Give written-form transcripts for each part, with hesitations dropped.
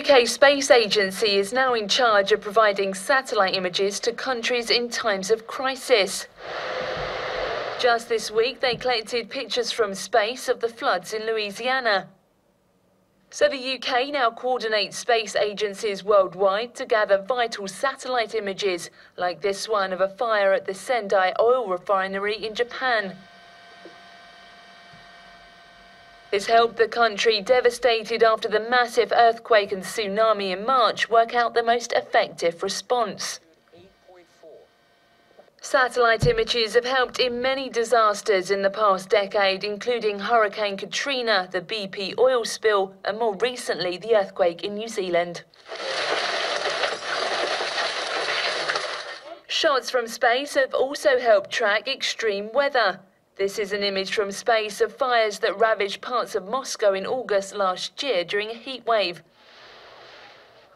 UK Space Agency is now in charge of providing satellite images to countries in times of crisis. Just this week, they collected pictures from space of the floods in Louisiana. So the UK now coordinates space agencies worldwide to gather vital satellite images, like this one of a fire at the Sendai oil refinery in Japan. This helped the country devastated after the massive earthquake and tsunami in March work out the most effective response. Satellite images have helped in many disasters in the past decade, including Hurricane Katrina, the BP oil spill, and more recently the earthquake in New Zealand. Shots from space have also helped track extreme weather. This is an image from space of fires that ravaged parts of Moscow in August last year during a heat wave.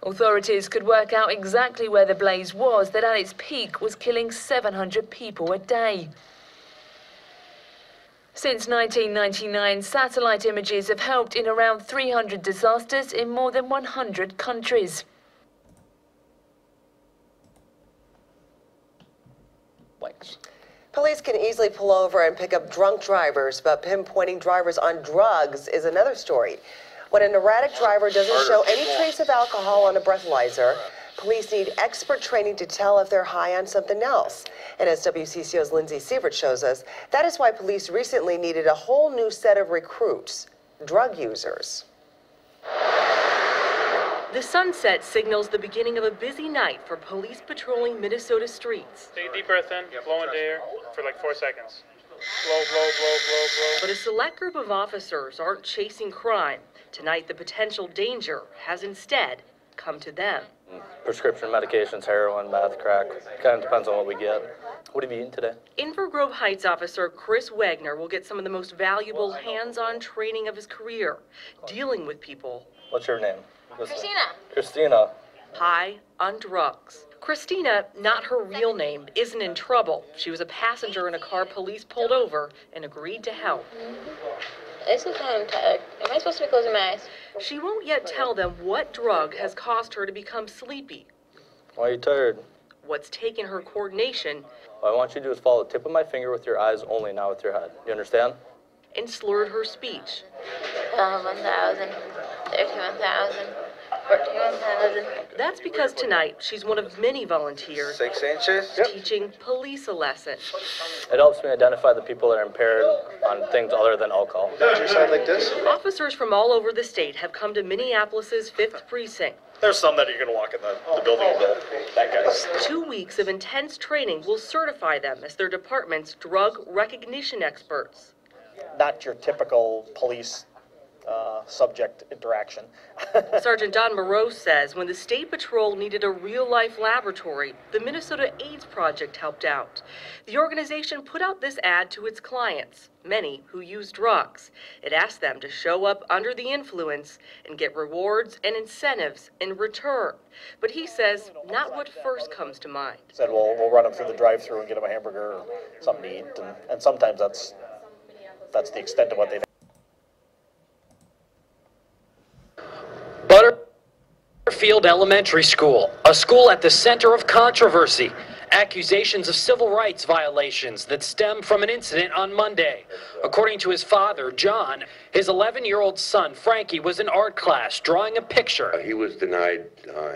Authorities could work out exactly where the blaze was that at its peak was killing 700 people a day. Since 1999, satellite images have helped in around 300 disasters in more than 100 countries. Police can easily pull over and pick up drunk drivers, but pinpointing drivers on drugs is another story. When an erratic driver doesn't show any trace of alcohol on a breathalyzer, police need expert training to tell if they're high on something else. And as WCCO's Lindsay Sievert shows us, that is why police recently needed a whole new set of recruits, drug users. The sunset signals the beginning of a busy night for police patrolling Minnesota streets. Take a deep breath in, blow into air for like 4 seconds. Blow, blow, blow, blow, blow. But a select group of officers aren't chasing crime. Tonight, the potential danger has instead come to them. Prescription medications, heroin, meth, crack. Kind of depends on what we get. What have you eaten today? Inver Grove Heights officer Chris Wagner will get some of the most valuable hands-on training of his career, dealing with people. What's your name? Christina. Christina. High on drugs. Christina, not her real name, isn't in trouble. She was a passenger in a car police pulled over and agreed to help. This is kind of tired. Am I supposed to be closing my eyes? She won't yet tell them what drug has caused her to become sleepy. Why are you tired? What's taken her coordination. What I want you to do is follow the tip of my finger with your eyes only, not with your head. You understand? And slurred her speech. 1,000, 31,000, 41,000. That's because tonight she's one of many volunteers 6 inches teaching police a lesson. It helps me identify the people that are impaired on things other than alcohol. Does your side like this? Officers from all over the state have come to Minneapolis's 5th Precinct. There's some that you're going to walk in the building and go, that guy's. 2 weeks of intense training will certify them as their department's drug recognition experts. Not your typical police subject interaction. Sergeant Don Moreau says when the State Patrol needed a real-life laboratory, the Minnesota AIDS Project helped out. The organization put out this ad to its clients, many who use drugs. It asked them to show up under the influence and get rewards and incentives in return. But he says not what first comes to mind. Said, well, we'll run them through the drive-thru and get them a hamburger or something to eat, and sometimes that's the extent of what they've. Butterfield Elementary School, a school at the center of controversy. Accusations of civil rights violations that stem from an incident on Monday. According to his father, John, his 11-year-old son, Frankie, was in art class drawing a picture. He was denied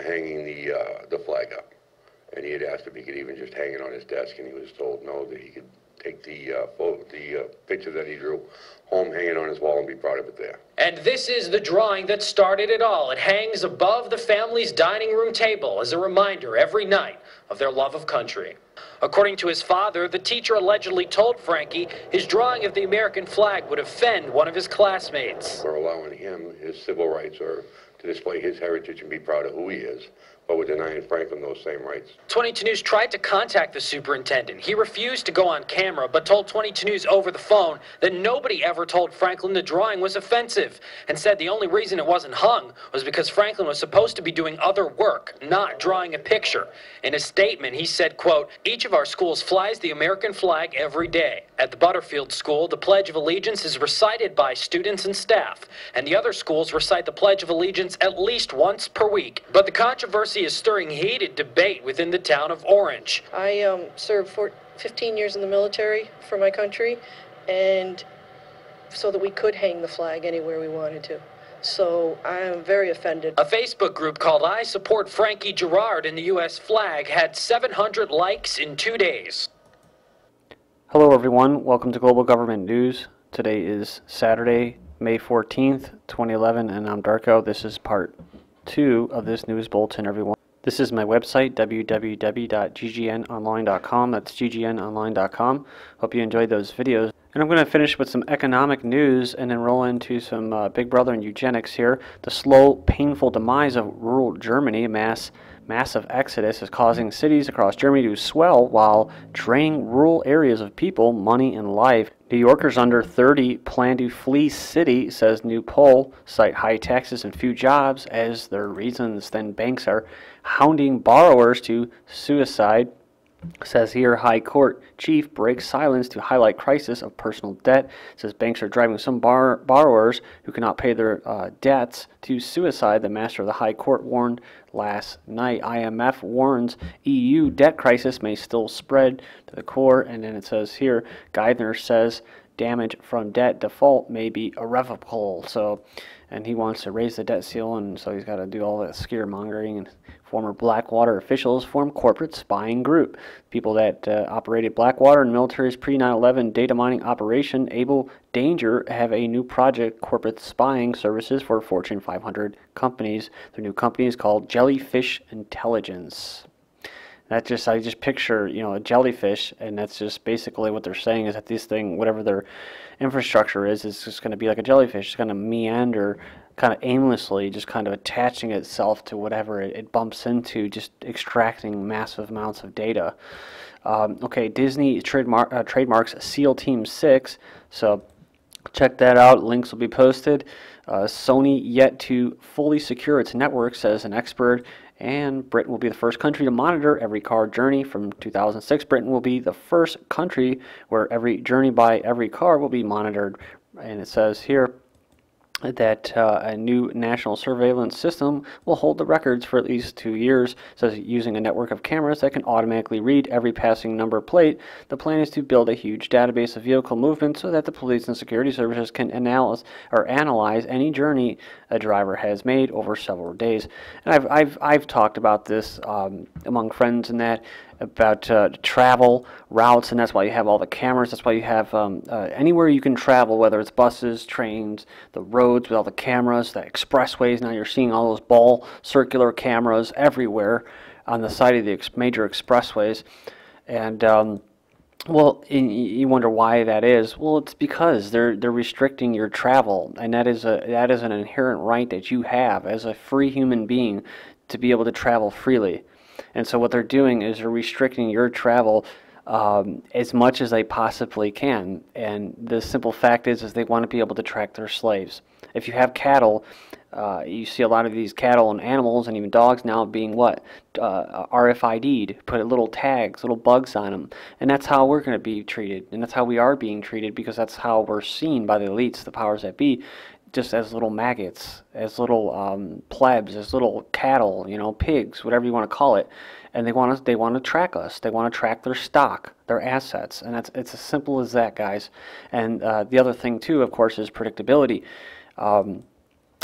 hanging the flag up, and he had asked if he could even just hang it on his desk, and he was told no, that he could take the picture that he drew home, hang it on his wall, and be proud of it there. And this is the drawing that started it all. It hangs above the family's dining room table as a reminder every night of their love of country. According to his father, the teacher allegedly told Frankie his drawing of the American flag would offend one of his classmates. We're allowing him his civil rights, or to display his heritage and be proud of who he is, but we're denying Franklin those same rights. 22 News tried to contact the superintendent. He refused to go on camera, but told 22 News over the phone that nobody ever told Franklin the drawing was offensive, and said the only reason it wasn't hung was because Franklin was supposed to be doing other work, not drawing a picture. In a statement, he said, quote, "Each of our schools flies the American flag every day. At the Butterfield School, the Pledge of Allegiance is recited by students and staff, and the other schools recite the Pledge of Allegiance at least once per week. But the controversy is stirring heated debate within the town of Orange. I served 15 years in the military for my country, and so that we could hang the flag anywhere we wanted to. So I am very offended. A Facebook group called I Support Frankie Gerard in the U.S. flag had 700 likes in 2 days. Hello everyone, welcome to Global Government News. Today is Saturday, May 14th, 2011, and I'm Darko. This is part 2 of this news bulletin, everyone. This is my website, www.ggnonline.com. That's ggnonline.com. Hope you enjoyed those videos. And I'm going to finish with some economic news and then roll into some Big Brother and eugenics here. The slow, painful demise of rural Germany, massive exodus is causing cities across Germany to swell while draining rural areas of people, money, and life. New Yorkers under 30 plan to flee city, says new poll, cite high taxes and few jobs as their reasons. Then banks are hounding borrowers to suicide. Says here, High Court chief breaks silence to highlight crisis of personal debt. Says banks are driving some borrowers who cannot pay their debts to suicide. The master of the High Court warned last night. IMF warns EU debt crisis may still spread to the core. And then it says here, Geithner says damage from debt default may be irrevocable. So, and he wants to raise the debt ceiling, and so he's got to do all that scaremongering. And former Blackwater officials form corporate spying group. People that operated Blackwater and military's pre-9/11 data mining operation, Able Danger, have a new project, corporate spying services for Fortune 500 companies. Their new company is called Jellyfish Intelligence. I just picture, a jellyfish, and that's just basically what they're saying is that this thing, whatever their infrastructure is just going to be like a jellyfish. It's going to meander kind of aimlessly, just kind of attaching itself to whatever it bumps into, just extracting massive amounts of data. Okay, Disney trademarks SEAL Team 6, so check that out. Links will be posted. Sony yet to fully secure its network, says an expert. And Britain will be the first country to monitor every car journey. From 2006, Britain will be the first country where every journey by every car will be monitored. And it says here that a new national surveillance system will hold the records for at least 2 years. It says using a network of cameras that can automatically read every passing number plate. The plan is to build a huge database of vehicle movement so that the police and security services can analyze any journey a driver has made over several days. And I've talked about this among friends and that about travel routes, and that's why you have all the cameras. That's why you have anywhere you can travel, whether it's buses, trains, the roads with all the cameras, the expressways. Now you're seeing all those ball circular cameras everywhere on the side of the major expressways. And well, you wonder why that is. Well, it's because they're restricting your travel, and that is an inherent right that you have as a free human being to be able to travel freely. And so what they're doing is they're restricting your travel as much as they possibly can. And the simple fact is they want to be able to track their slaves. If you have cattle, you see a lot of these cattle and animals and even dogs now being what? RFID'd, put little tags, little bugs on them. And that's how we're going to be treated. And that's how we are being treated, because that's how we're seen by the elites, the powers that be, just as little maggots, as little plebs, as little cattle, pigs, whatever you want to call it. And they want to track us. They want to track their stock, their assets, and it's as simple as that, guys. And the other thing too, of course, is predictability.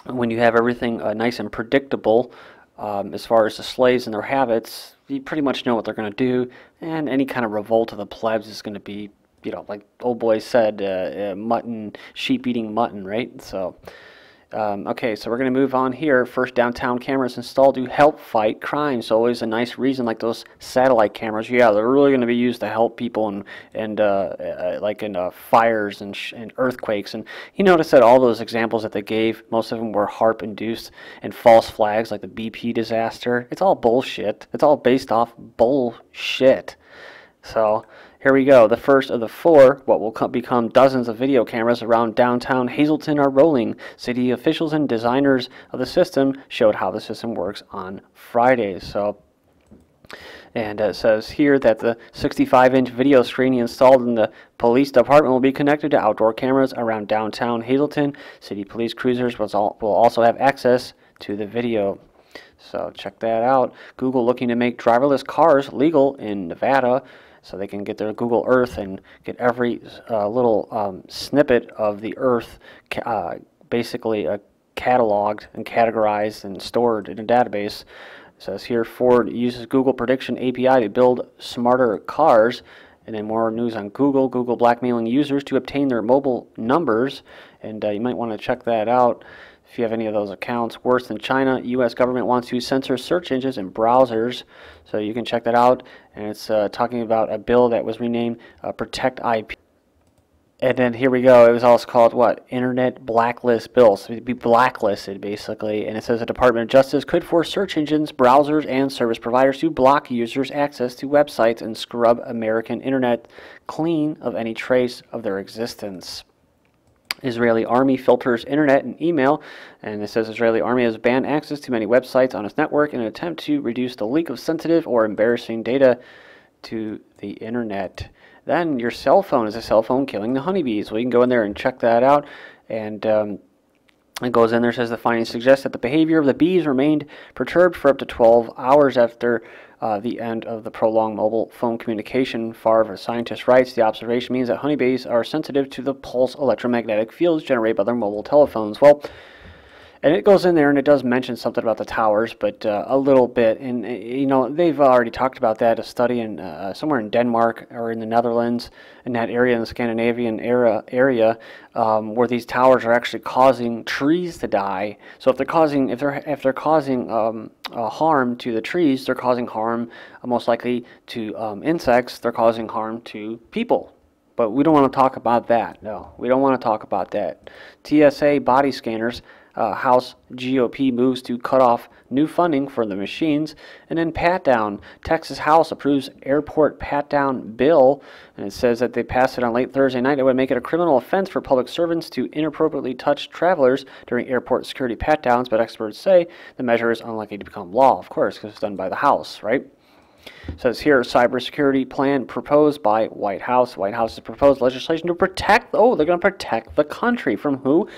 When you have everything nice and predictable, as far as the slaves and their habits, you pretty much know what they're going to do, and any kind of revolt of the plebs is going to be, like old boy said, mutton, sheep eating mutton, right? So, okay, so we're going to move on here. First downtown cameras installed to help fight crime. So always a nice reason, like those satellite cameras. Yeah, they're really going to be used to help people and like in fires and earthquakes. And you notice that all those examples that they gave, most of them were HAARP induced and false flags, like the BP disaster. It's all bullshit. It's all based off bullshit. So here we go. The first of the 4, what will become dozens of video cameras around downtown Hazleton are rolling. City officials and designers of the system showed how the system works on Fridays. So And it says here that the 65-inch video screen installed in the police department will be connected to outdoor cameras around downtown Hazleton. City police cruisers will also have access to the video. So check that out. Google looking to make driverless cars legal in Nevada, so they can get their Google Earth and get every little snippet of the Earth basically cataloged and categorized and stored in a database. It says here Ford uses Google Prediction API to build smarter cars. And then more news on Google. Google blackmailing users to obtain their mobile numbers. And you might want to check that out if you have any of those accounts. Worse than China, U.S. government wants to censor search engines and browsers. So you can check that out. And it's talking about a bill that was renamed Protect IP. And then here we go. It was also called, what? Internet Blacklist Bill. So it'd be blacklisted, basically. And it says the Department of Justice could force search engines, browsers, and service providers to block users' access to websites and scrub American internet clean of any trace of their existence. Israeli Army filters internet and email, and it says Israeli Army has banned access to many websites on its network in an attempt to reduce the leak of sensitive or embarrassing data to the internet. Then your cell phone, is a cell phone killing the honeybees? Well, you can go in there and check that out, and it goes in there, says the findings suggest that the behavior of the bees remained perturbed for up to 12 hours after the end of the prolonged mobile phone communication. Favre, a scientist, writes, the observation means that honeybees are sensitive to the pulse electromagnetic fields generated by their mobile telephones. Well, and it goes in there and it does mention something about the towers, but a little bit. And, you know, they've already talked about that, a study in somewhere in Denmark or in the Netherlands, in that area, in the Scandinavian area, where these towers are actually causing trees to die. So if they're causing, if they're causing harm to the trees, they're causing harm most likely to insects. They're causing harm to people. But we don't want to talk about that. No, we don't want to talk about that. TSA body scanners. House GOP moves to cut off new funding for the machines. And then pat-down. Texas House approves airport pat-down bill. And it says that they passed it on late Thursday night. It would make it a criminal offense for public servants to inappropriately touch travelers during airport security pat-downs. But experts say the measure is unlikely to become law, of course, because it's done by the House, right? It says here, cybersecurity plan proposed by White House. White House has proposed legislation to protect, they're going to protect the country. From who?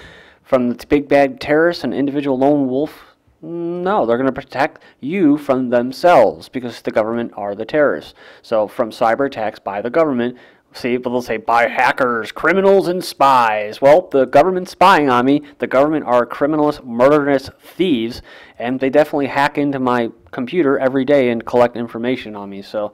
From the big bad terrorists and individual lone wolf? No, they're going to protect you from themselves because the government are the terrorists. So from cyber attacks by the government, see, they'll say by hackers, criminals, and spies. Well, the government's spying on me. The government are criminals, murderous thieves, and they definitely hack into my computer every day and collect information on me. So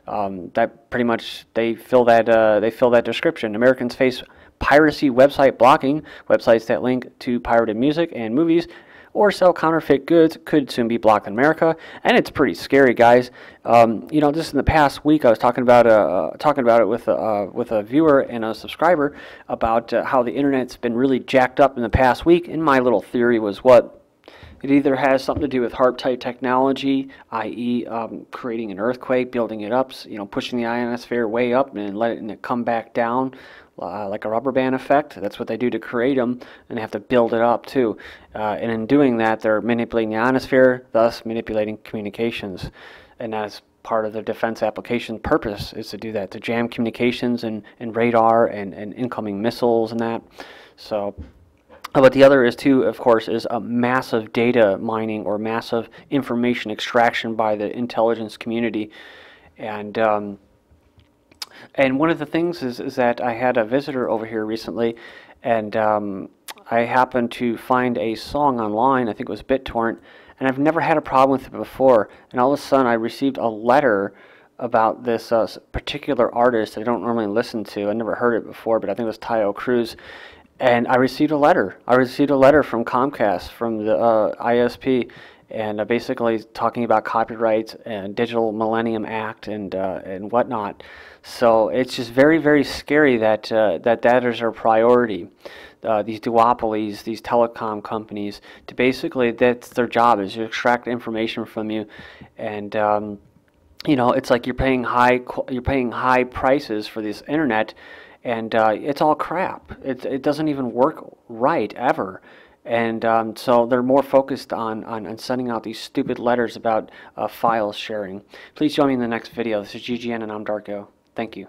that pretty much they fill that description. Americans face piracy website blocking. Websites that link to pirated music and movies or sell counterfeit goods could soon be blocked in America, and it's pretty scary, guys. You know, just in the past week, I was talking about it with a viewer and a subscriber about how the internet's been really jacked up in the past week. And my little theory was what it either has something to do with HAARP-type technology, i.e., creating an earthquake, building it up, you know, pushing the ionosphere way up and letting it come back down. Like a rubber band effect. That's what they do to create them, and they have to build it up too. And in doing that, they're manipulating the ionosphere, thus manipulating communications. And that's part of the defense application purpose, is to do that, to jam communications and radar and incoming missiles and that. So, but the other is too, of course, is a massive data mining or massive information extraction by the intelligence community. And one of the things is that I had a visitor over here recently, and I happened to find a song online, I think it was BitTorrent, and I've never had a problem with it before. And all of a sudden I received a letter about this particular artist I don't normally listen to. I never heard it before, but I think it was Taio Cruz. And I received a letter. I received a letter from Comcast, from the ISP, and basically talking about copyrights and Digital Millennium Act and whatnot. So it's just very, very scary that that is our priority. These duopolies, these telecom companies, to basically, that's their job, is to extract information from you. And you know, it's like you're paying high prices for this internet, and it's all crap. It doesn't even work right ever. And so they're more focused on sending out these stupid letters about file sharing. Please join me in the next video. This is GGN and I'm Darko. Thank you.